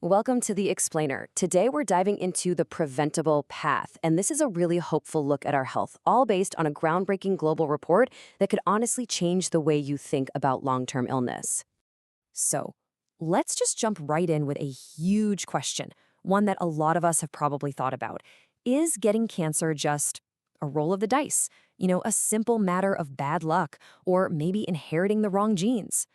Welcome to The Explainer. Today we're diving into the preventable path, and this is a really hopeful look at our health, all based on a groundbreaking global report that could honestly change the way you think about long-term illness. So, let's just jump right in with a huge question, one that a lot of us have probably thought about. Is getting cancer just a roll of the dice? A simple matter of bad luck, or maybe inheriting the wrong genes?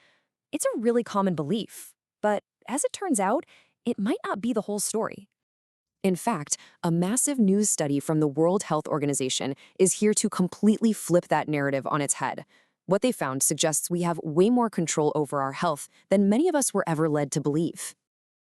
It's a really common belief, but as it turns out, it might not be the whole story. In fact, a massive news study from the World Health Organization is here to completely flip that narrative on its head. What they found suggests we have way more control over our health than many of us were ever led to believe.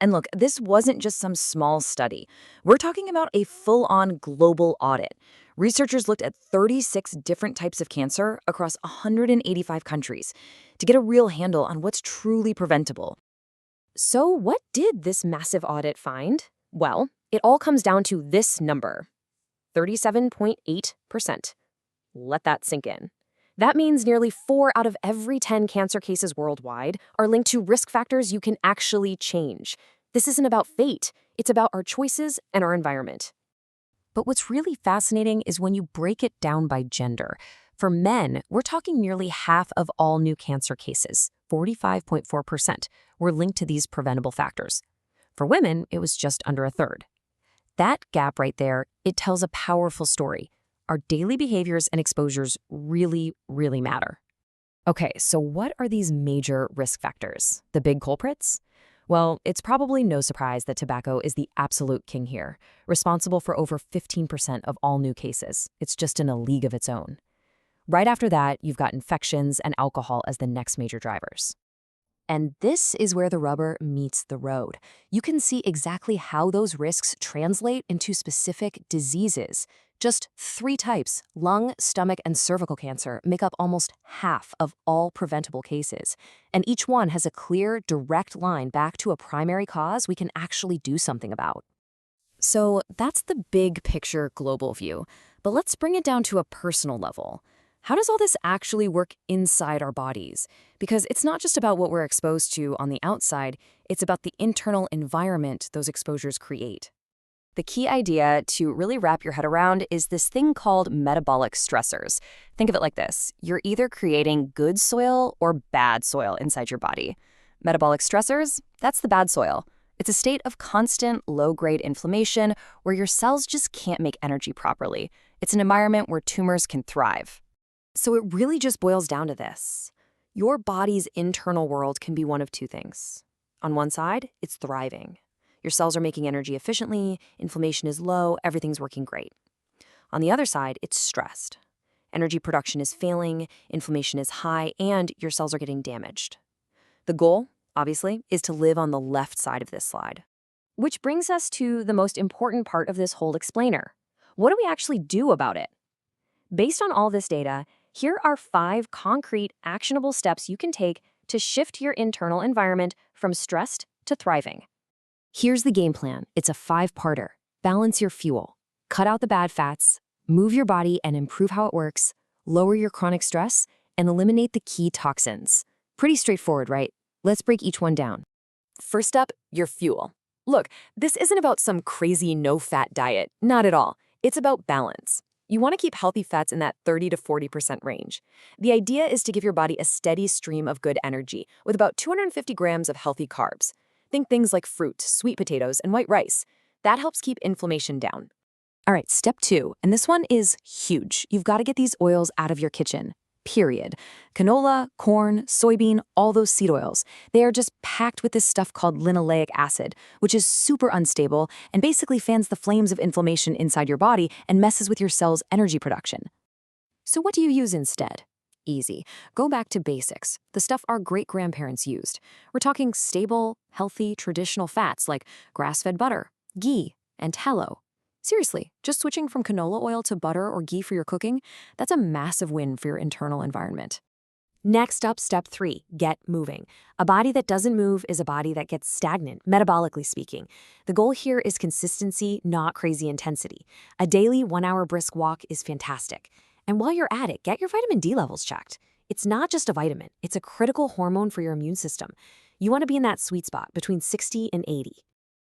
And look, this wasn't just some small study. We're talking about a full-on global audit. Researchers looked at 36 different types of cancer across 185 countries to get a real handle on what's truly preventable. So what did this massive audit find? Well, it all comes down to this number, 37.8%. Let that sink in. That means nearly 4 out of every 10 cancer cases worldwide are linked to risk factors you can actually change. This isn't about fate, it's about our choices and our environment. But what's really fascinating is when you break it down by gender. For men, we're talking nearly half of all new cancer cases, 45.4%, were linked to these preventable factors. For women, it was just under a third. That gap right there, it tells a powerful story. Our daily behaviors and exposures really, really matter. Okay, so what are these major risk factors? The big culprits? Well, it's probably no surprise that tobacco is the absolute king here, responsible for over 15% of all new cases. It's just in a league of its own. Right after that, you've got infections and alcohol as the next major drivers. And this is where the rubber meets the road. You can see exactly how those risks translate into specific diseases. Just 3 types, lung, stomach, and cervical cancer, make up almost half of all preventable cases. And each one has a clear, direct line back to a primary cause we can actually do something about. So that's the big picture global view. But let's bring it down to a personal level. How does all this actually work inside our bodies? Because it's not just about what we're exposed to on the outside, it's about the internal environment those exposures create. The key idea to really wrap your head around is this thing called metabolic stressors. Think of it like this. You're either creating good soil or bad soil inside your body. Metabolic stressors, that's the bad soil. It's a state of constant low-grade inflammation where your cells just can't make energy properly. It's an environment where tumors can thrive. So it really just boils down to this. Your body's internal world can be one of 2 things. On one side, it's thriving. Your cells are making energy efficiently, inflammation is low, everything's working great. On the other side, it's stressed. Energy production is failing, inflammation is high, and your cells are getting damaged. The goal, obviously, is to live on the left side of this slide. Which brings us to the most important part of this whole explainer. What do we actually do about it? Based on all this data, here are 5 concrete, actionable steps you can take to shift your internal environment from stressed to thriving. Here's the game plan. It's a 5-parter. Balance your fuel. Cut out the bad fats, move your body and improve how it works, lower your chronic stress, and eliminate the key toxins. Pretty straightforward, right? Let's break each one down. First up, your fuel. Look, this isn't about some crazy no-fat diet. Not at all. It's about balance. You want to keep healthy fats in that 30 to 40% range. The idea is to give your body a steady stream of good energy with about 250 grams of healthy carbs. Think things like fruit, sweet potatoes, and white rice. That helps keep inflammation down. All right, step 2, and this one is huge. You've got to get these oils out of your kitchen. Period. Canola, corn, soybean, all those seed oils. They are just packed with this stuff called linoleic acid, which is super unstable and basically fans the flames of inflammation inside your body and messes with your cells' energy production. So what do you use instead? Easy. Go back to basics, the stuff our great-grandparents used. We're talking stable, healthy, traditional fats like grass-fed butter, ghee, and tallow. Seriously, just switching from canola oil to butter or ghee for your cooking, that's a massive win for your internal environment. Next up, step 3, get moving. A body that doesn't move is a body that gets stagnant, metabolically speaking. The goal here is consistency, not crazy intensity. A daily 1-hour brisk walk is fantastic. And while you're at it, get your vitamin D levels checked. It's not just a vitamin, it's a critical hormone for your immune system. You want to be in that sweet spot between 60 and 80.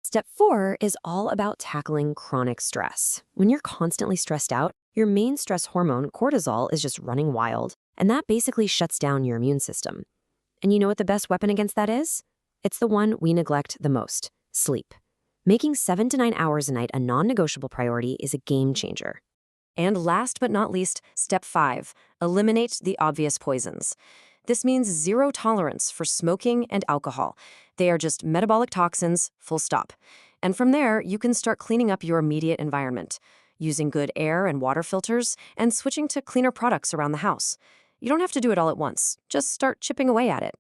Step 4 is all about tackling chronic stress. When you're constantly stressed out, your main stress hormone, cortisol, is just running wild, and that basically shuts down your immune system. And you know what the best weapon against that is? It's the one we neglect the most: sleep. Making 7 to 9 hours a night a non-negotiable priority is a game changer. And last but not least, step 5, eliminate the obvious poisons. This means zero tolerance for smoking and alcohol. They are just metabolic toxins, full stop. And from there, you can start cleaning up your immediate environment, using good air and water filters, and switching to cleaner products around the house. You don't have to do it all at once. Just start chipping away at it.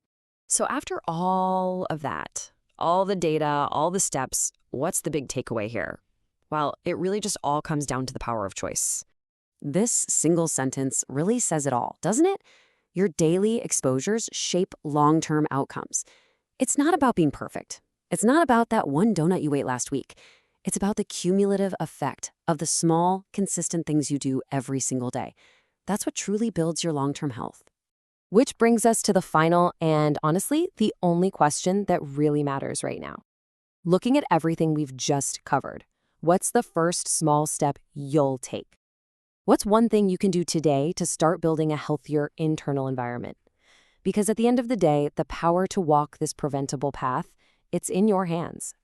So after all of that, all the data, all the steps, what's the big takeaway here? Well, it really just all comes down to the power of choice. This single sentence really says it all, doesn't it? Your daily exposures shape long-term outcomes. It's not about being perfect. It's not about that one donut you ate last week. It's about the cumulative effect of the small, consistent things you do every single day. That's what truly builds your long-term health. Which brings us to the final and, honestly, the only question that really matters right now. Looking at everything we've just covered, what's the first small step you'll take? What's one thing you can do today to start building a healthier internal environment? Because at the end of the day, the power to walk this preventable path, it's in your hands.